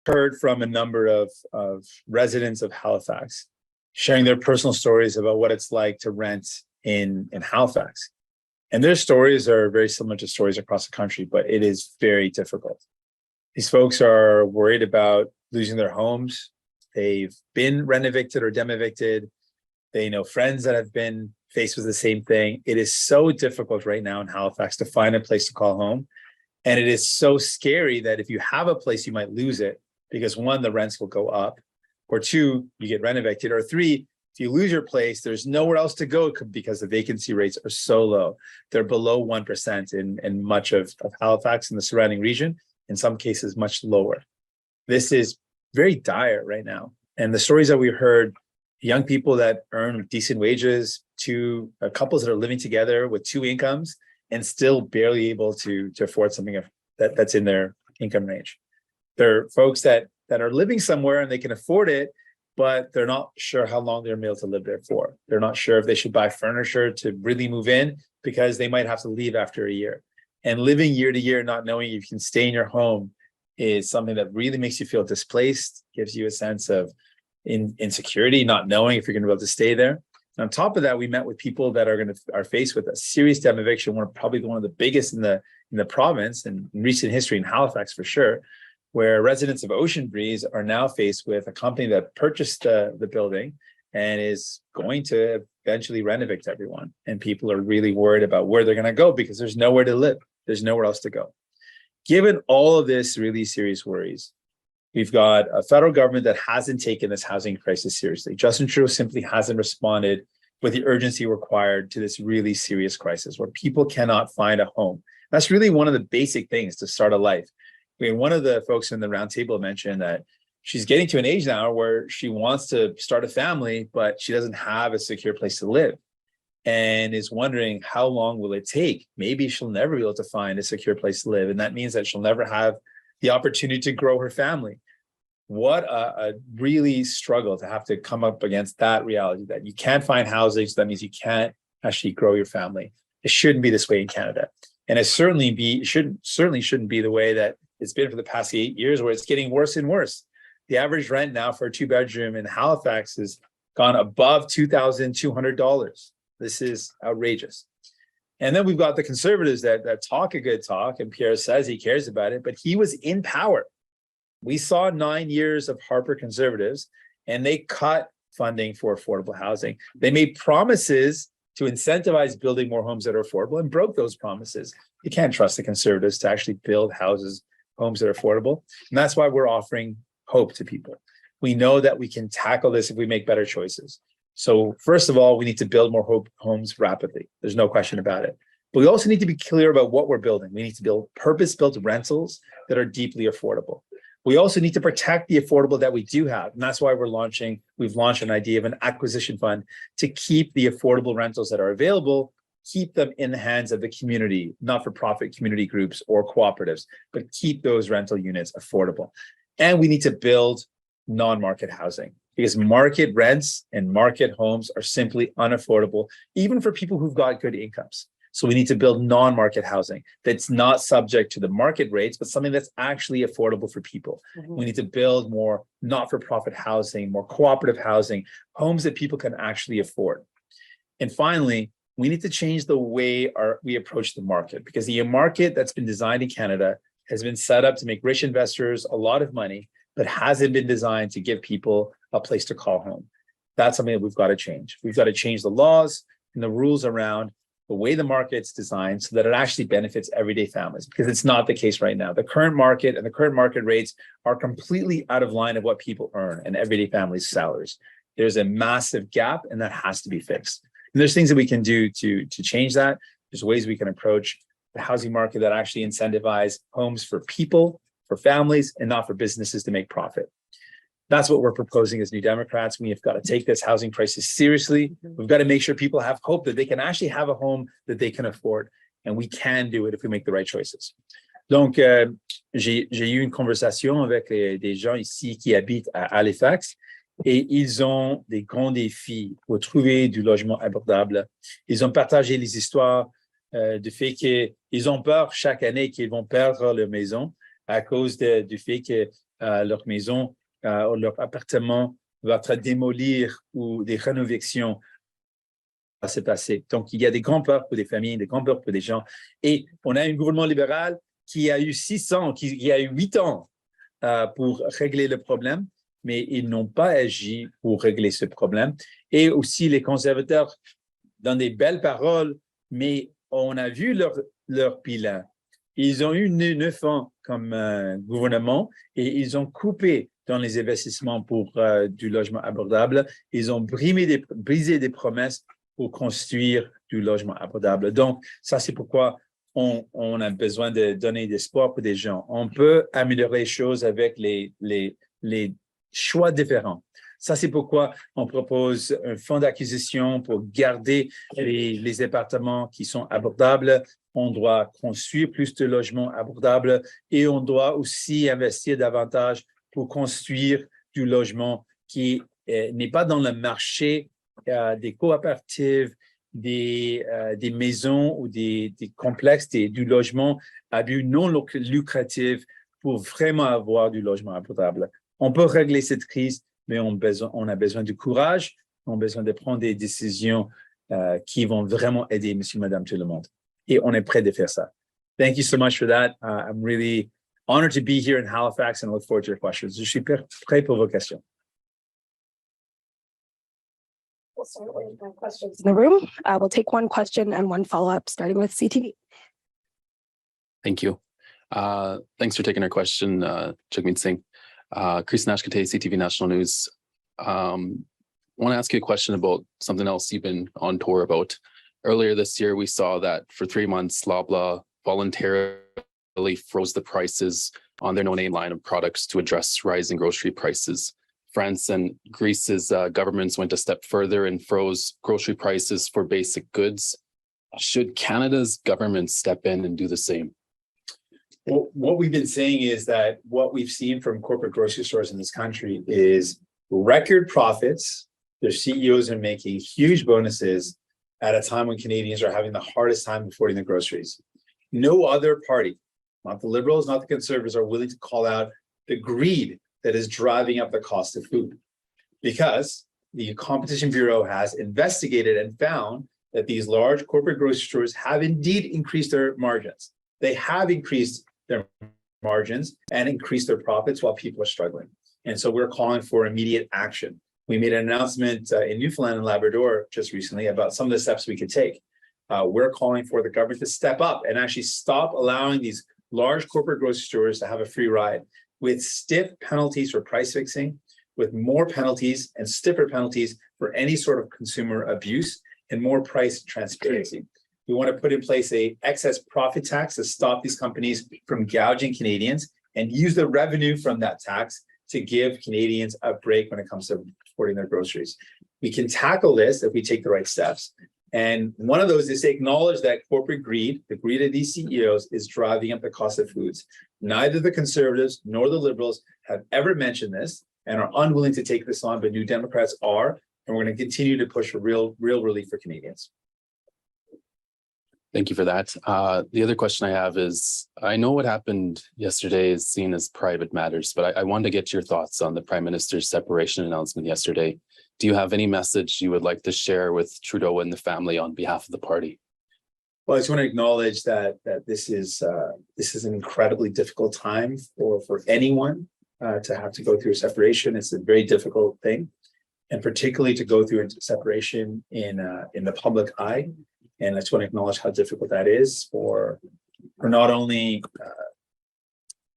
heard from a number of residents of Halifax sharing their personal stories about what it's like to rent in Halifax. And their stories are very similar to stories across the country, but it is very difficult. These folks are worried about losing their homes. They've been rent evicted or dem evicted. They know friends that have been faced with the same thing. It is so difficult right now in Halifax to find a place to call home. And it is so scary that if you have a place, you might lose it because one, the rents will go up, or two, you get rent evicted, or three, if you lose your place, there's nowhere else to go because the vacancy rates are so low. They're below 1% in much of Halifax and the surrounding region, in some cases much lower. This is very dire right now. And the stories that we heard, young people that earn decent wages, couples that are living together with two incomes and still barely able to afford something that's in their income range. There are folks that are living somewhere and they can afford it, but they're not sure how long they're able to live there for. They're not sure if they should buy furniture to really move in because they might have to leave after a year. And living year to year, not knowing if you can stay in your home is something that really makes you feel displaced, gives you a sense of insecurity, not knowing if you're going to be able to stay there. And on top of that, we met with people that are faced with a serious dem eviction, probably one of the biggest in the province and in recent history in Halifax for sure, where residents of Ocean Breeze are now faced with a company that purchased the building and is going to eventually rent evict everyone. And people are really worried about where they're going to go because there's nowhere to live. There's nowhere else to go. Given all of this really serious worries, we've got a federal government that hasn't taken this housing crisis seriously. Justin Trudeau simply hasn't responded with the urgency required to this really serious crisis where people cannot find a home. That's really one of the basic things to start a life. I mean, one of the folks in the roundtable mentioned that she's getting to an age now where she wants to start a family, but she doesn't have a secure place to live and is wondering how long will it take? Maybe she'll never be able to find a secure place to live. And that means that she'll never have the opportunity to grow her family. What a really struggle to have to come up against that reality that you can't find housing. So that means you can't actually grow your family. It shouldn't be this way in Canada. And it certainly shouldn't be the way that it's been for the past 8 years, where it's getting worse and worse. The average rent now for a 2-bedroom in Halifax has gone above $2,200. This is outrageous. And then we've got the Conservatives that talk a good talk, and Pierre says he cares about it, but he was in power. We saw 9 years of Harper Conservatives, and they cut funding for affordable housing. They made promises to incentivize building more homes that are affordable and broke those promises. You can't trust the Conservatives to actually build homes that are affordable. And that's why we're offering hope to people. We know that we can tackle this if we make better choices. So first of all, we need to build more homes rapidly. There's no question about it. But we also need to be clear about what we're building. We need to build purpose-built rentals that are deeply affordable. We also need to protect the affordable that we do have. And that's why we've launched an idea of an acquisition fund to keep the affordable rentals that are available, keep them in the hands of the community, not-for-profit community groups or cooperatives, but keep those rental units affordable. And we need to build non-market housing because market rents and market homes are simply unaffordable, even for people who've got good incomes. So we need to build non-market housing that's not subject to the market rates, but something that's actually affordable for people. Mm-hmm. We need to build more not-for-profit housing, more cooperative housing, homes that people can actually afford. And finally, we need to change the way we approach the market, because the market that's been designed in Canada has been set up to make rich investors a lot of money, but hasn't been designed to give people a place to call home. That's something that we've got to change. We've got to change the laws and the rules around the way the market's designed so that it actually benefits everyday families, because it's not the case right now. The current market and the current market rates are completely out of line of what people earn and everyday families' salaries. There's a massive gap, and that has to be fixed. And there's things that we can do to change that. There's ways we can approach the housing market that actually incentivize homes for people, for families, and not for businesses to make profit. That's what we're proposing as New Democrats. We have got to take this housing crisis seriously. We've got to make sure people have hope that they can actually have a home that they can afford. And we can do it if we make the right choices. Donc, j'ai eu une conversation avec des gens ici qui habitent à Halifax et ils ont des grands défis pour trouver du logement abordable. Ils ont partagé les histoires du fait qu'ils ont peur chaque année qu'ils vont perdre leur maison à cause du fait que leur maison, leur appartement va être démolir ou des rénovations va se passer. Donc, il y a des grands peurs pour des familles, des grands peurs pour des gens. Et on a un gouvernement libéral qui a eu 8 ans pour régler le problème, mais ils n'ont pas agi pour régler ce problème. Et aussi, les conservateurs donnent des belles paroles, mais on a vu leur bilan. Ils ont eu 9 ans comme gouvernement et ils ont coupé dans les investissements pour du logement abordable. Ils ont brisé des promesses pour construire du logement abordable. Donc, ça, c'est pourquoi on a besoin de donner de l'espoir pour des gens. On peut améliorer les choses avec les choix différents. Ça, c'est pourquoi on propose un fonds d'acquisition pour garder les appartements qui sont abordables. On doit construire plus de logements abordables et on doit aussi investir davantage pour construire du logement qui n'est pas dans le marché des coopératives, des maisons ou des complexes, du logement à but non lucratif pour vraiment avoir du logement abordable. On peut régler cette crise, mais on a besoin de courage, on a besoin de prendre des décisions qui vont vraiment aider monsieur, madame, tout le monde. Et on est prêt de faire ça. Thank you so much for that. I'm really honored to be here in Halifax and I look forward to your questions. Je suis prêt pour vos questions. We'll start with questions in the room. We'll take one question and one follow-up, starting with CTV. Thank you. Thanks for taking our question, Jagmeet Singh. Chris Nashkate, CTV National News. I want to ask you a question about something else you've been on tour about. Earlier this year, we saw that for 3 months, Loblaw voluntarily froze the prices on their no-name line of products to address rising grocery prices. France and Greece's governments went a step further and froze grocery prices for basic goods. Should Canada's government step in and do the same? Well, what we've been saying is that what we've seen from corporate grocery stores in this country is record profits. Their CEOs are making huge bonuses at a time when Canadians are having the hardest time affording the groceries. No other party, not the Liberals, not the Conservatives, are willing to call out the greed that is driving up the cost of food, because the Competition Bureau has investigated and found that these large corporate grocery stores have indeed increased their margins. They have increased their margins and increased their profits while people are struggling. And so we're calling for immediate action. We made an announcement in Newfoundland and Labrador just recently about some of the steps we could take. We're calling for the government to step up and actually stop allowing these large corporate grocery stores to have a free ride, with stiff penalties for price fixing, with more penalties and stiffer penalties for any sort of consumer abuse, and more price transparency. We want to put in place an excess profit tax to stop these companies from gouging Canadians and use the revenue from that tax to give Canadians a break when it comes to supporting their groceries. We can tackle this if we take the right steps. And one of those is to acknowledge that corporate greed, the greed of these CEOs, is driving up the cost of foods. Neither the Conservatives nor the Liberals have ever mentioned this and are unwilling to take this on, but New Democrats are, and we're going to continue to push for real relief for Canadians. Thank you for that. The other question I have is, I know what happened yesterday is seen as private matters, but I wanted to get your thoughts on the Prime Minister's separation announcement yesterday. Do you have any message you would like to share with Trudeau and the family on behalf of the party? Well, I just want to acknowledge that this is an incredibly difficult time for anyone to have to go through a separation. It's a very difficult thing, and particularly to go through a separation in the public eye. And I just want to acknowledge how difficult that is for not only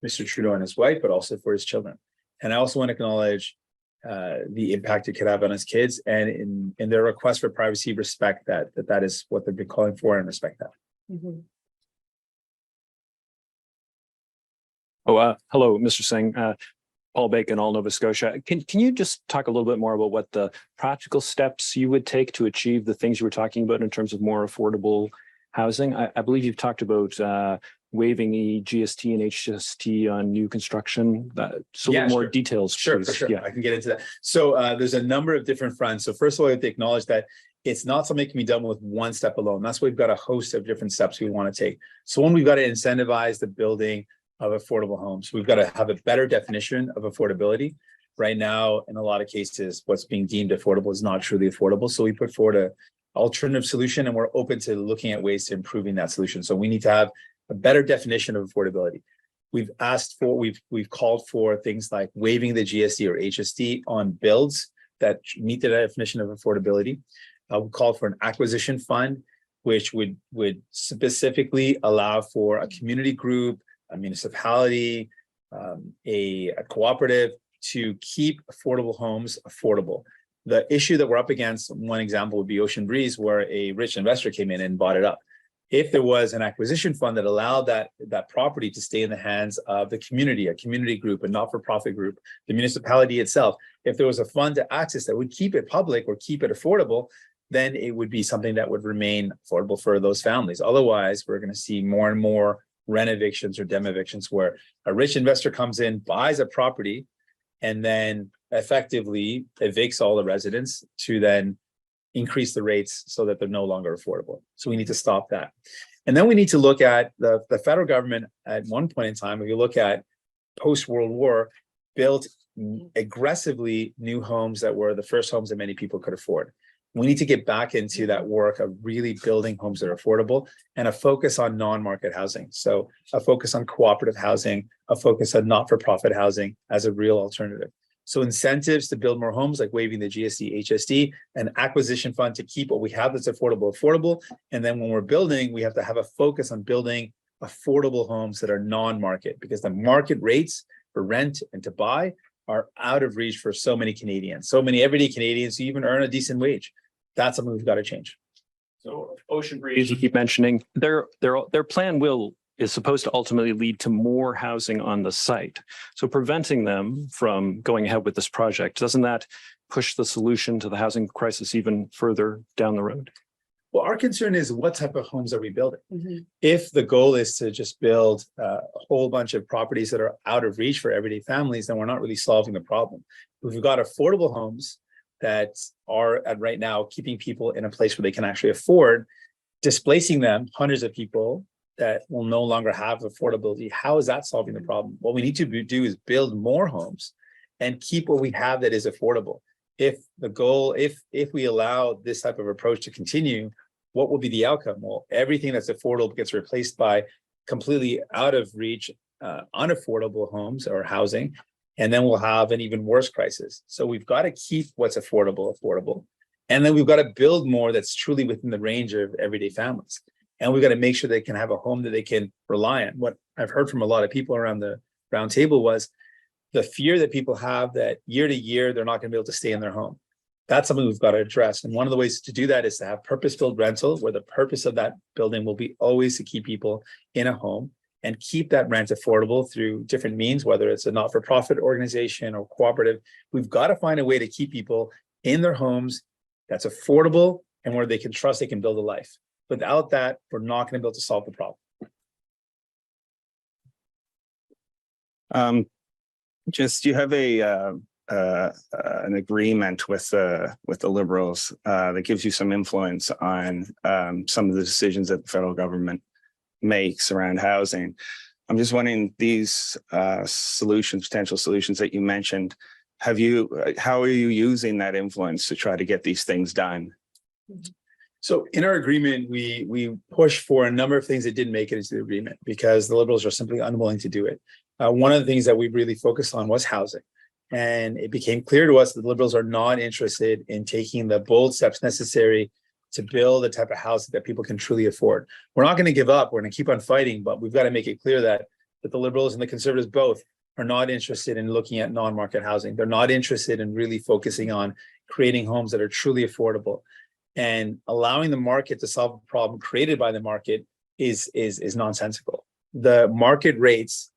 Mr. Trudeau and his wife, but also for his children. And I also want to acknowledge the impact it could have on his kids, and in their request for privacy, respect that is what they've been calling for, and respect that. Mm-hmm. Hello, Mr. Singh. Paul Bacon, all Nova Scotia. Can you just talk a little bit more about what the practical steps you would take to achieve the things you were talking about in terms of more affordable housing? I believe you've talked about waiving the GST and HST on new construction. So more details, Sure, please. for sure. Yeah. I can get into that. So there's a number of different fronts. So first of all, I have to acknowledge that it's not something that can be done with one step alone. That's why we've got a host of different steps we want to take. So one, we've got to incentivize the building of affordable homes. We've got to have a better definition of affordability. Right now, in a lot of cases, what's being deemed affordable is not truly affordable. So we put forward an alternative solution, and we're open to looking at ways to improving that solution. So we need to have a better definition of affordability. We've called for things like waiving the GST or HST on builds that meet the definition of affordability. We called for an acquisition fund, which would specifically allow for a community group, a municipality, a cooperative to keep affordable homes affordable. The issue that we're up against, one example would be Ocean Breeze, where a rich investor came in and bought it up. If there was an acquisition fund that allowed that property to stay in the hands of the community, a community group, a not-for-profit group, the municipality itself, if there was a fund to access that would keep it public or keep it affordable, then it would be something that would remain affordable for those families. Otherwise, we're going to see more and more rent evictions or dem evictions where a rich investor comes in, buys a property, and then effectively evicts all the residents to then increase the rates so that they're no longer affordable. So we need to stop that. And then we need to look at the federal government at one point in time, if you look at post-World War, built aggressively new homes that were the first homes that many people could afford. We need to get back into that work of really building homes that are affordable and a focus on non-market housing. So a focus on cooperative housing, a focus on not-for-profit housing as a real alternative. So incentives to build more homes, like waiving the GST, HST, an acquisition fund to keep what we have that's affordable. And then when we're building, we have to have a focus on building affordable homes that are non-market, because the market rates for rent and to buy are out of reach for so many Canadians, so many everyday Canadians who even earn a decent wage. That's something we've got to change. So Ocean Breeze, you keep mentioning, their plan is supposed to ultimately lead to more housing on the site. So preventing them from going ahead with this project, doesn't that push the solution to the housing crisis even further down the road? Well, our concern is what type of homes are we building? If the goal is to just build a whole bunch of properties that are out of reach for everyday families, then we're not really solving the problem. If we've got affordable homes that are at right now keeping people in a place where they can actually afford, displacing them, hundreds of people that will no longer have affordability, how is that solving the problem? What we need to do is build more homes and keep what we have that is affordable. If the goal, if we allow this type of approach to continue, what will be the outcome? Well, everything that's affordable gets replaced by completely out of reach, unaffordable homes or housing, and then we'll have an even worse crisis. So we've got to keep what's affordable, and then we've got to build more that's truly within the range of everyday families. And we've got to make sure they can have a home that they can rely on. What I've heard from a lot of people around the round table was the fear that people have that year to year, they're not going to be able to stay in their home. That's something we've got to address. And one of the ways to do that is to have purpose-built rental, where the purpose of that building will be always to keep people in a home and keep that rent affordable through different means, whether it's a not-for-profit organization or cooperative. We've got to find a way to keep people in their homes that's affordable and where they can trust they can build a life. Without that, we're not going to be able to solve the problem. Just you have an agreement with the Liberals that gives you some influence on some of the decisions that the federal government makes around housing. I'm just wondering, these potential solutions that you mentioned, how are you using that influence to try to get these things done? So in our agreement, we push for a number of things that didn't make it into the agreement because the Liberals are simply unwilling to do it. One of the things that we really focused on was housing. And it became clear to us that the Liberals are not interested in taking the bold steps necessary to build the type of house that people can truly afford. We're not going to give up. We're going to keep on fighting, but we've got to make it clear that the Liberals and the Conservatives both are not interested in looking at non-market housing. They're not interested in really focusing on creating homes that are truly affordable. And allowing the market to solve a problem created by the market is nonsensical. The market rates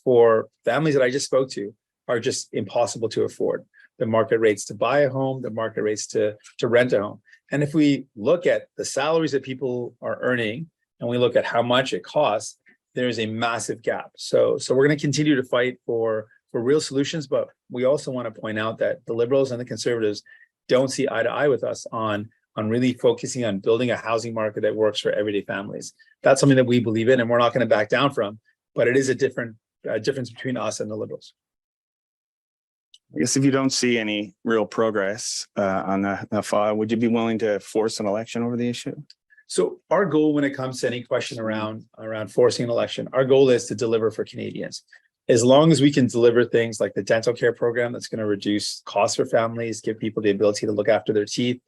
for families that I just spoke to are just impossible to afford. The market rates to buy a home, the market rates to rent a home. And if we look at the salaries that people are earning and we look at how much it costs, there's a massive gap. So we're going to continue to fight for real solutions, but we also want to point out that the Liberals and the Conservatives don't see eye to eye with us on really focusing on building a housing market that works for everyday families. That's something that we believe in and we're not going to back down from, but it is a different difference between us and the Liberals. I guess if you don't see any real progress on the file, would you be willing to force an election over the issue? So our goal when it comes to any question around forcing an election, our goal is to deliver for Canadians. As long as we can deliver things like the dental care program that's going to reduce costs for families, give people the ability to look after their teeth,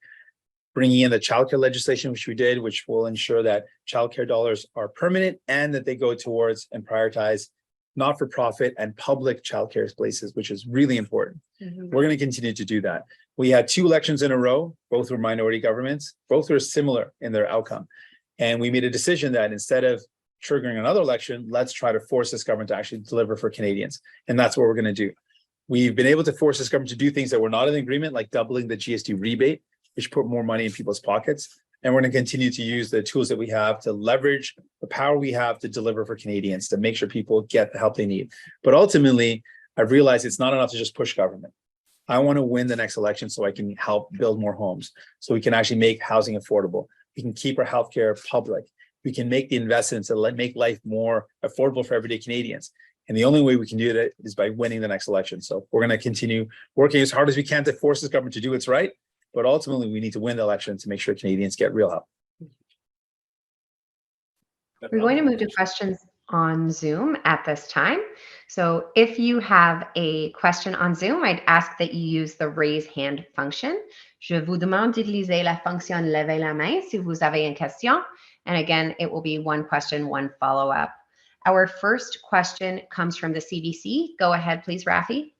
bringing in the childcare legislation, which we did, which will ensure that childcare dollars are permanent and that they go towards and prioritize not-for-profit and public childcare places, which is really important. We're going to continue to do that. We had 2 elections in a row, both were minority governments, both were similar in their outcome. And we made a decision that instead of triggering another election, let's try to force this government to actually deliver for Canadians. And that's what we're going to do. We've been able to force this government to do things that were not in agreement, like doubling the GST rebate, which put more money in people's pockets. And we're going to continue to use the tools that we have to leverage the power we have to deliver for Canadians, to make sure people get the help they need. But ultimately, I've realized it's not enough to just push government. I want to win the next election so I can help build more homes, so we can actually make housing affordable. We can keep our healthcare public. We can make the investments that make life more affordable for everyday Canadians. And the only way we can do that is by winning the next election. So we're going to continue working as hard as we can to force this government to do what's right. But ultimately, we need to win the election to make sure Canadians get real help. We're going to move to questions on Zoom at this time. So if you have a question on Zoom, I'd ask that you use the raise hand function. Je vous demande d'utiliser la fonction lever la main si vous avez une question. And again, it will be one question, one follow-up. Our first question comes from the CBC. Go ahead, please, Rafi.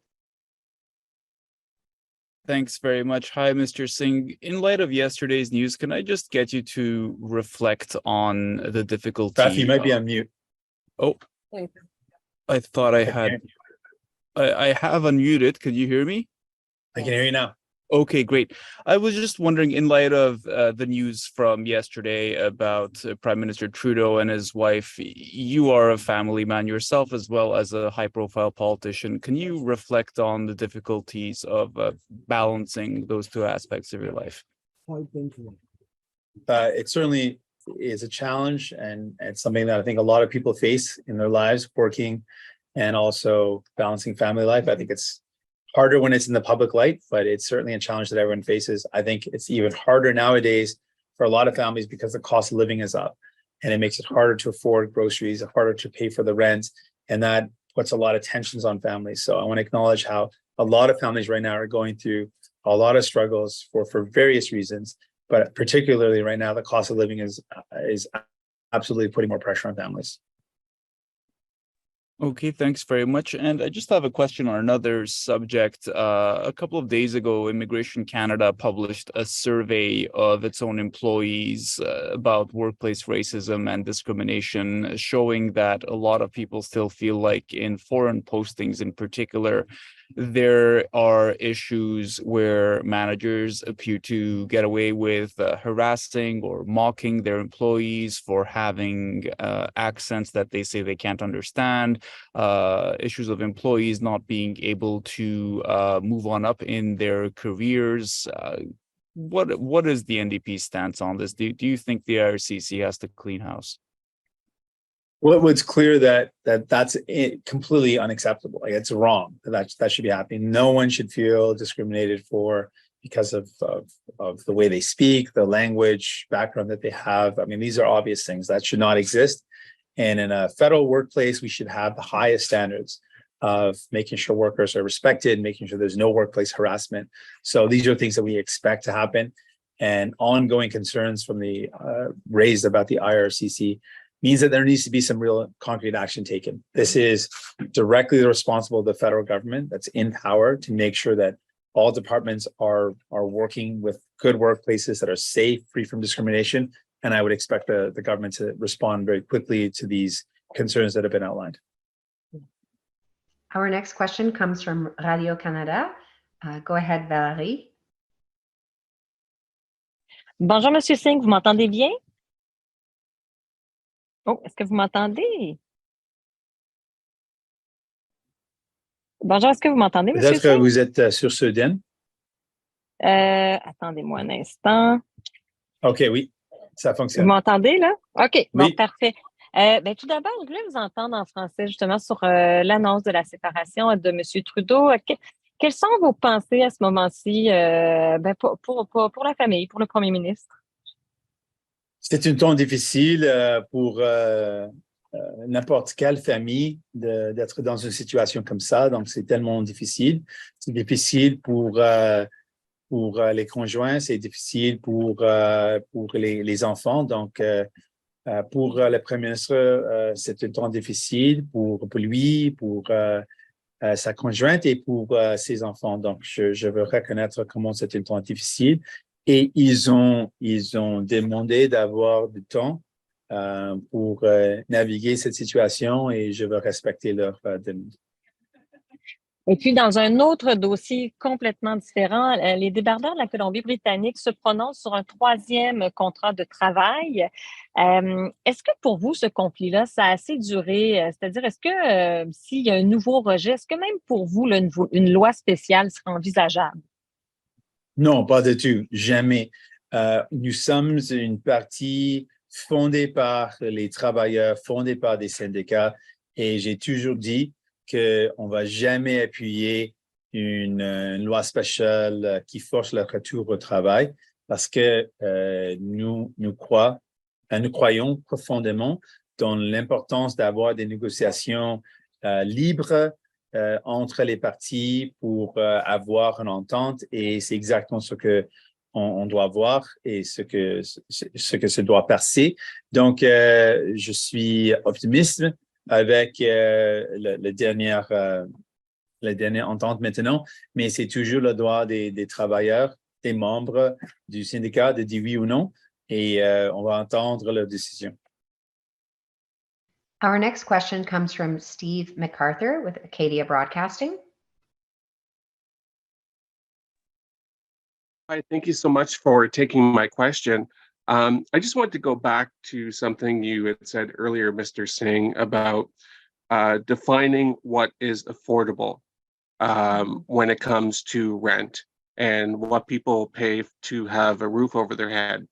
Thanks very much. Hi, Mr. Singh. In light of yesterday's news, can I just get you to reflect on the difficulty? Rafi, you might be on mute. Oh, I thought I had. I have unmuted. Could you hear me? I can hear you now. Okay, great. I was just wondering, in light of the news from yesterday about Prime Minister Trudeau and his wife, you are a family man yourself as well as a high-profile politician. Can you reflect on the difficulties of balancing those 2 aspects of your life? It certainly is a challenge, and it's something that I think a lot of people face in their lives, working and also balancing family life. I think it's harder when it's in the public light, but it's certainly a challenge that everyone faces. I think it's even harder nowadays for a lot of families because the cost of living is up, and it makes it harder to afford groceries, harder to pay for the rent, and that puts a lot of tensions on families. So I want to acknowledge how a lot of families right now are going through a lot of struggles for various reasons, but particularly right now, the cost of living is absolutely putting more pressure on families. Okay, thanks very much. And I just have a question on another subject. A couple of days ago, Immigration Canada published a survey of its own employees about workplace racism and discrimination, showing that a lot of people still feel like in foreign postings in particular, there are issues where managers appear to get away with harassing or mocking their employees for having accents that they say they can't understand, issues of employees not being able to move on up in their careers. What is the NDP stance on this? Do you think the IRCC has to clean house? Well, it's clear that's completely unacceptable. Like, it's wrong. That should be happening. No one should feel discriminated for because of the way they speak, the language background that they have. I mean, these are obvious things that should not exist. And in a federal workplace, we should have the highest standards of making sure workers are respected, making sure there's no workplace harassment. So these are things that we expect to happen. And ongoing concerns from the raised about the IRCC means that there needs to be some real concrete action taken. This is directly the responsible of the federal government that's in power to make sure that all departments are working with good workplaces that are safe, free from discrimination. And I would expect the government to respond very quickly to these concerns that have been outlined. Our next question comes from Radio-Canada. Go ahead, Valérie. Bonjour, Monsieur Singh, vous m'entendez bien? Oh, est-ce que vous m'entendez? Bonjour, est-ce que vous m'entendez, Monsieur Peut-être que Singh? vous êtes sur Sudden. Attendez-moi un instant. OK, oui, ça Vous fonctionne. m'entendez, là? OK, bon, Oui. parfait. Tout d'abord, je voulais vous entendre en français justement sur l'annonce de la séparation de M. Trudeau. Quelles sont vos pensées à ce moment-ci pour la famille, pour le premier ministre? C'est un temps difficile pour n'importe quelle famille d'être dans une situation comme ça. Donc, c'est tellement difficile. C'est difficile pour les conjoints, c'est difficile pour les enfants. Donc, pour le Premier ministre, c'est un temps difficile pour lui, pour sa conjointe et pour ses enfants. Donc, je veux reconnaître comment c'est un temps difficile. Et ils ont demandé d'avoir du temps pour naviguer cette situation et je veux respecter leur demande. Et puis, dans un autre dossier complètement différent, les débardeurs de la Colombie-Britannique se prononcent sur un troisième contrat de travail. Est-ce que pour vous, ce conflit-là, ça a assez duré? C'est-à-dire, est-ce que s'il y a un nouveau rejet, est-ce que même pour vous, là, une loi spéciale serait envisageable? Non, pas du tout, jamais. Nous sommes une partie fondée par les travailleurs, fondée par des syndicats, et j'ai toujours dit qu'on ne va jamais appuyer une loi spéciale qui force le retour au travail parce que nous croyons profondément dans l'importance d'avoir des négociations libres entre les parties pour avoir une entente et c'est exactement ce que on doit voir et ce que se doit passer. Donc, je suis optimiste avec la dernière entente maintenant, mais c'est toujours le droit des travailleurs, des membres du syndicat de dire oui ou non et on va entendre leur décision. Our next question comes from Steve MacArthur with Acadia Broadcasting. Hi, thank you so much for taking my question. I just wanted to go back to something you had said earlier, Mr. Singh, about defining what is affordable when it comes to rent and what people pay to have a roof over their head.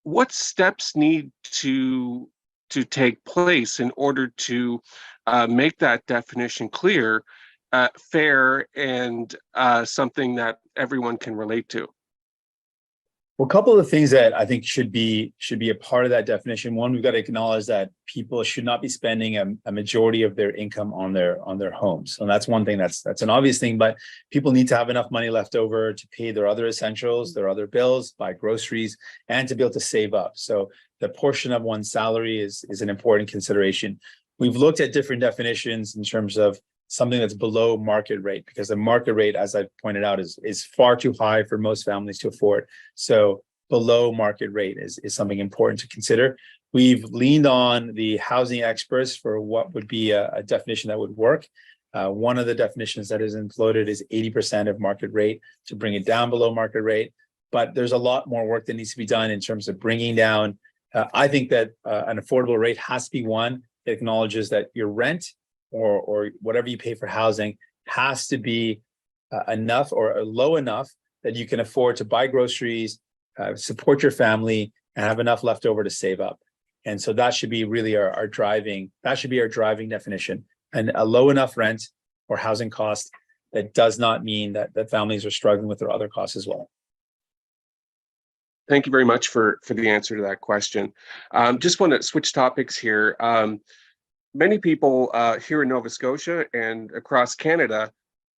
What steps need to take place in order to make that definition clear, fair, and something that everyone can relate to? Well, a couple of things that I think should be a part of that definition. One, we've got to acknowledge that people should not be spending a majority of their income on their homes. And that's one thing that's an obvious thing, but people need to have enough money left over to pay their other essentials, their other bills, buy groceries, and to be able to save up. So the portion of one's salary is an important consideration. We've looked at different definitions in terms of something that's below market rate, because the market rate, as I pointed out, is far too high for most families to afford. So below market rate is something important to consider. We've leaned on the housing experts for what would be a definition that would work. One of the definitions that is included is 80% of market rate to bring it down below market rate. But there's a lot more work that needs to be done in terms of bringing down. I think that an affordable rate has to be one that acknowledges that your rent or whatever you pay for housing has to be enough or low enough that you can afford to buy groceries, support your family, and have enough left over to save up. And so that should be really our driving definition. And a low enough rent or housing cost that does not mean that families are struggling with their other costs as well. Thank you very much for the answer to that question. Just want to switch topics here. Many people here in Nova Scotia and across Canada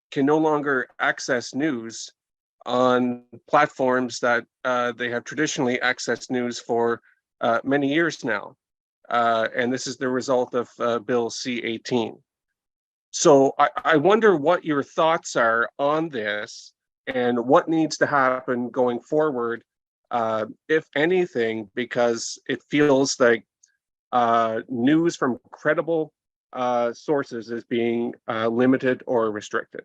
can no longer access news on platforms that they have traditionally accessed news for many years now. And this is the result of Bill C-18. So I wonder what your thoughts are on this and what needs to happen going forward, if anything, because it feels like news from credible sources is being limited or restricted.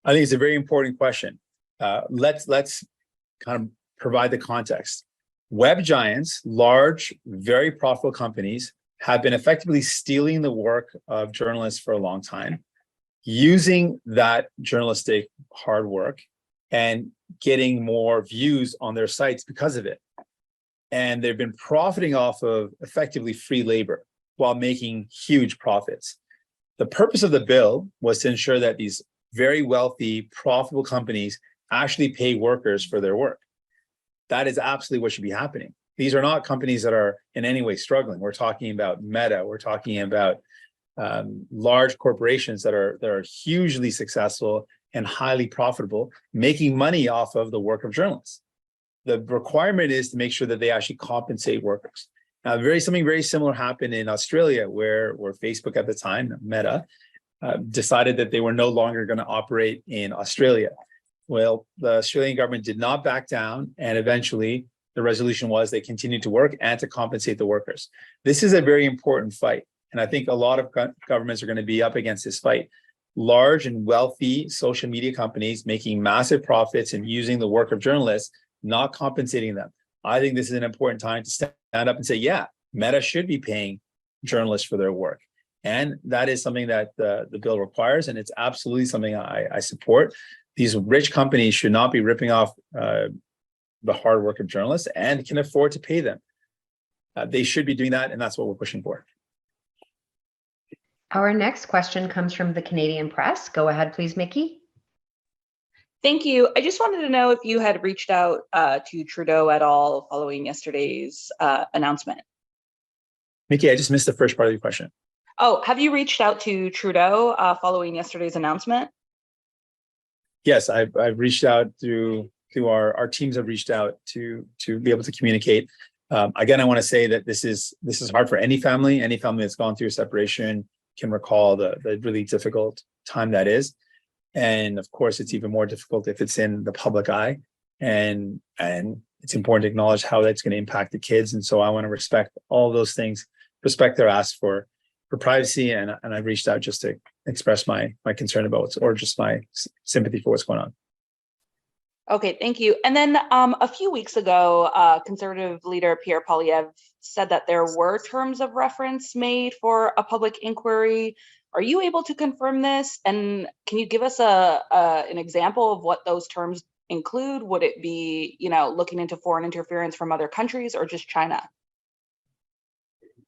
I think it's a very important question. Let's kind of provide the context. Web giants, large, very profitable companies, have been effectively stealing the work of journalists for a long time, using that journalistic hard work and getting more views on their sites because of it. and they've been profiting off of effectively free labor while making huge profits. The purpose of the bill was to ensure that these very wealthy, profitable companies actually pay workers for their work. That is absolutely what should be happening. These are not companies that are in any way struggling. We're talking about Meta. We're talking about large corporations that are hugely successful and highly profitable, making money off of the work of journalists. The requirement is to make sure that they actually compensate workers. Now, something very similar happened in Australia, where Facebook at the time, Meta, decided that they were no longer going to operate in Australia. Well, the Australian government did not back down, and eventually the resolution was they continued to work and to compensate the workers. This is a very important fight, and I think a lot of governments are going to be up against this fight. Large and wealthy social media companies making massive profits and using the work of journalists, not compensating them. I think this is an important time to stand up and say, yeah, Meta should be paying journalists for their work. And that is something that the bill requires, and it's absolutely something I support. These rich companies should not be ripping off the hard work of journalists and can afford to pay them. They should be doing that, and that's what we're pushing for. Our next question comes from the Canadian Press. Go ahead, please, Mickey. Thank you. I just wanted to know if you had reached out to Trudeau at all following yesterday's announcement. Mickey, I just missed the first part of your question. Oh, have you reached out to Trudeau following yesterday's announcement? Yes, I've reached out to our teams have reached out to be able to communicate. Again, I want to say that this is hard for any family. Any family that's gone through a separation can recall the really difficult time that is. And of course, it's even more difficult if it's in the public eye. And it's important to acknowledge how that's going to impact the kids. And so I want to respect all those things, respect their ask for privacy. And I've reached out just to express my concern about or just my sympathy for what's going on. Okay, thank you. And then a few weeks ago, Conservative leader Pierre Poilievre said that there were terms of reference made for a public inquiry. Are you able to confirm this? And can you give us an example of what those terms include? Would it be, looking into foreign interference from other countries or just China?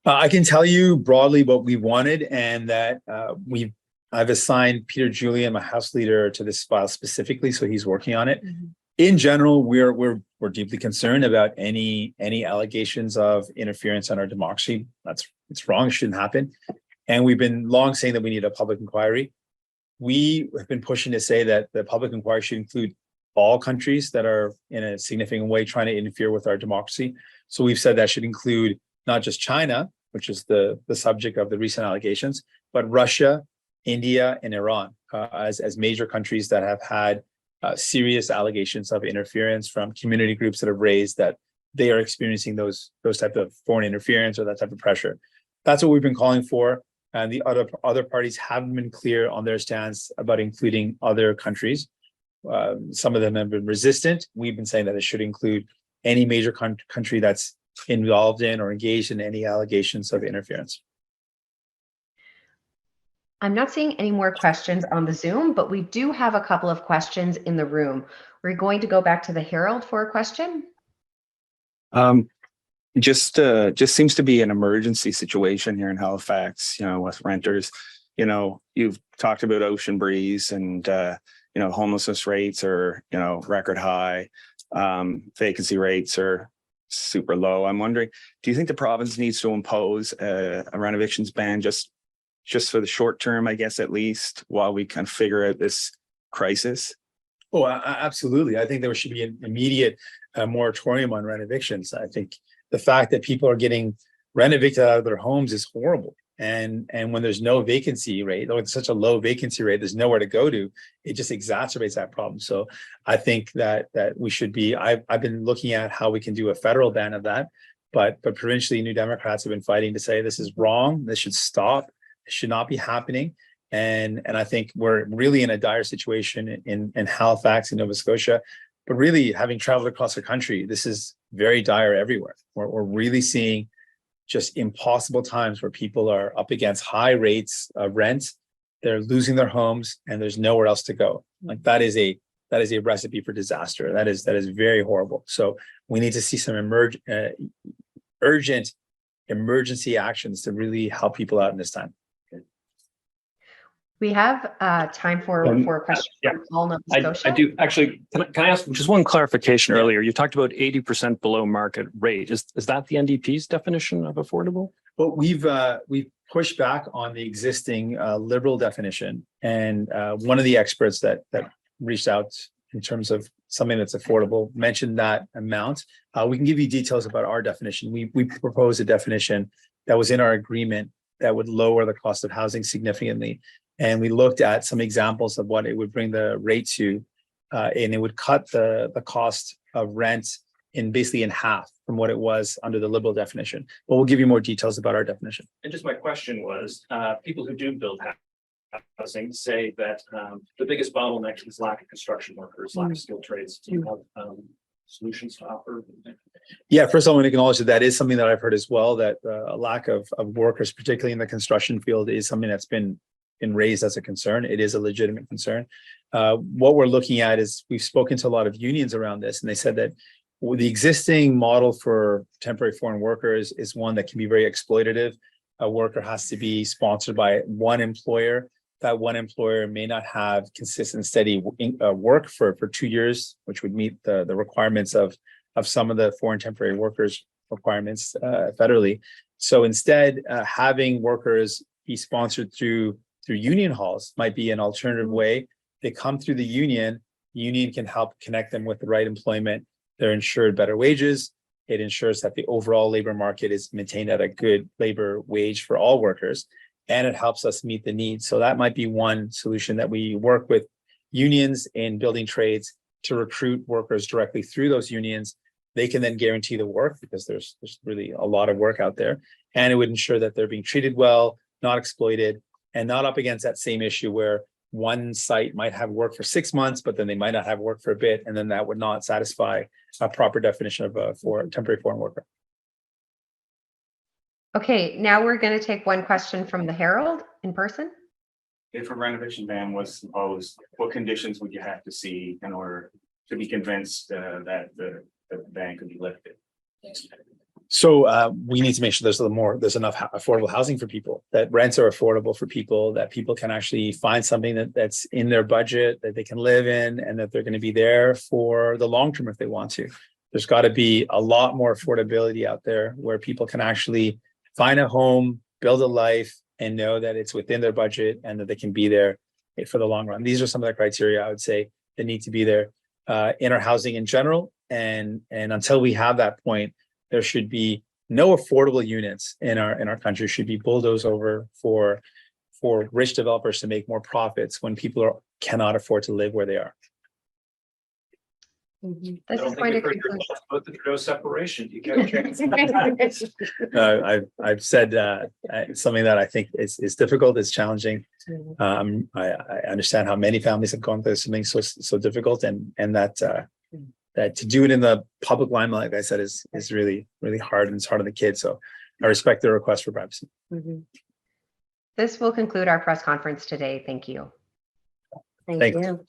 I can tell you broadly what we wanted, and that I've assigned Peter Julian, my House leader, to this file specifically, so he's working on it. Mm-hmm. In general, we're deeply concerned about any allegations of interference on our democracy. It's wrong. It shouldn't happen. And we've been long saying that we need a public inquiry. We have been pushing to say that the public inquiry should include all countries that are in a significant way trying to interfere with our democracy. So we've said that should include not just China, which is the subject of the recent allegations, but Russia, India, and Iran as major countries that have had serious allegations of interference from community groups that have raised that they are experiencing those type of foreign interference or that type of pressure. That's what we've been calling for. And the other parties haven't been clear on their stance about including other countries. Some of them have been resistant. We've been saying that it should include any major country that's involved in or engaged in any allegations of interference. I'm not seeing any more questions on the Zoom, but we do have a couple of questions in the room. We're going to go back to the Herald for a question. Just seems to be an emergency situation here in Halifax, with renters. You've talked about ocean breeze and, homelessness rates are, record high. Vacancy rates are super low. I'm wondering, do you think the province needs to impose a rent evictions ban just for the short term, I guess, at least, while we kind of figure out this crisis? Oh, absolutely. I think there should be an immediate moratorium on rent evictions. I think the fact that people are getting rent evicted out of their homes is horrible. And when there's no vacancy rate, or such a low vacancy rate, there's nowhere to go to, it just exacerbates that problem. So I think that we should be, I've been looking at how we can do a federal ban of that, but provincially, New Democrats have been fighting to say this is wrong, this should stop, it should not be happening. And I think we're really in a dire situation in Halifax and Nova Scotia, but really having traveled across the country, this is very dire everywhere. We're really seeing just impossible times where people are up against high rates of rent, they're losing their homes, and there's nowhere else to go. Like that is a recipe for disaster. That is very horrible. So we need to see some urgent emergency actions to really help people out in this time. We have time for a question from all Nova Scotia. I do actually. Can I ask just one clarification earlier? You talked about 80% below market rate. Is that the NDP's definition of affordable? Well, we've pushed back on the existing Liberal definition, and one of the experts that reached out in terms of something that's affordable mentioned that amount. We can give you details about our definition. We proposed a definition that was in our agreement that would lower the cost of housing significantly. And we looked at some examples of what it would bring the rate to, and it would cut the cost of rent in basically in half from what it was under the Liberal definition. But we'll give you more details about our definition. And just my question was, people who do build housing say that the biggest bottleneck is lack of construction workers, lack of skilled trades. Do you have solutions to offer? Yeah, first of all, I want to acknowledge that is something that I've heard as well, that a lack of workers, particularly in the construction field, is something that's been raised as a concern. It is a legitimate concern. What we're looking at is we've spoken to a lot of unions around this, and they said that the existing model for temporary foreign workers is one that can be very exploitative. A worker has to be sponsored by one employer. That one employer may not have consistent, steady work for 2 years, which would meet the requirements of some of the foreign temporary workers requirements federally. So instead, having workers be sponsored through union halls might be an alternative way. They come through the union can help connect them with the right employment. They're insured better wages. It ensures that the overall labor market is maintained at a good labor wage for all workers, and it helps us meet the needs. So that might be one solution, that we work with unions in building trades to recruit workers directly through those unions. They can then guarantee the work because there's really a lot of work out there, and it would ensure that they're being treated well, not exploited, and not up against that same issue where one site might have work for 6 months, but then they might not have work for a bit, and then that would not satisfy a proper definition of a temporary foreign worker. Okay, now we're going to take one question from the Herald in person. If a renovation ban was imposed, what conditions would you have to see in order to be convinced that the ban could be lifted? So we need to make sure there's enough affordable housing for people, that rents are affordable for people, that people can actually find something that's in their budget, that they can live in, and that they're going to be there for the long term if they want to. There's got to be a lot more affordability out there where people can actually find a home, build a life, and know that it's within their budget and that they can be there for the long run. These are some of the criteria I would say that need to be there in our housing in general. And until we have that point, there should be no affordable units in our country should be bulldozed over for rich developers to make more profits when people cannot afford to live where they are. This is going to conclude. About the Trudeau separation. You get a chance. I've said something that I think is difficult, it's challenging. I understand how many families have gone through something so difficult, and that to do it in the public limelight, like I said, is really, really hard, and it's hard on the kids. So I respect the request for privacy. This will conclude our press conference today. Thank you. Thank you.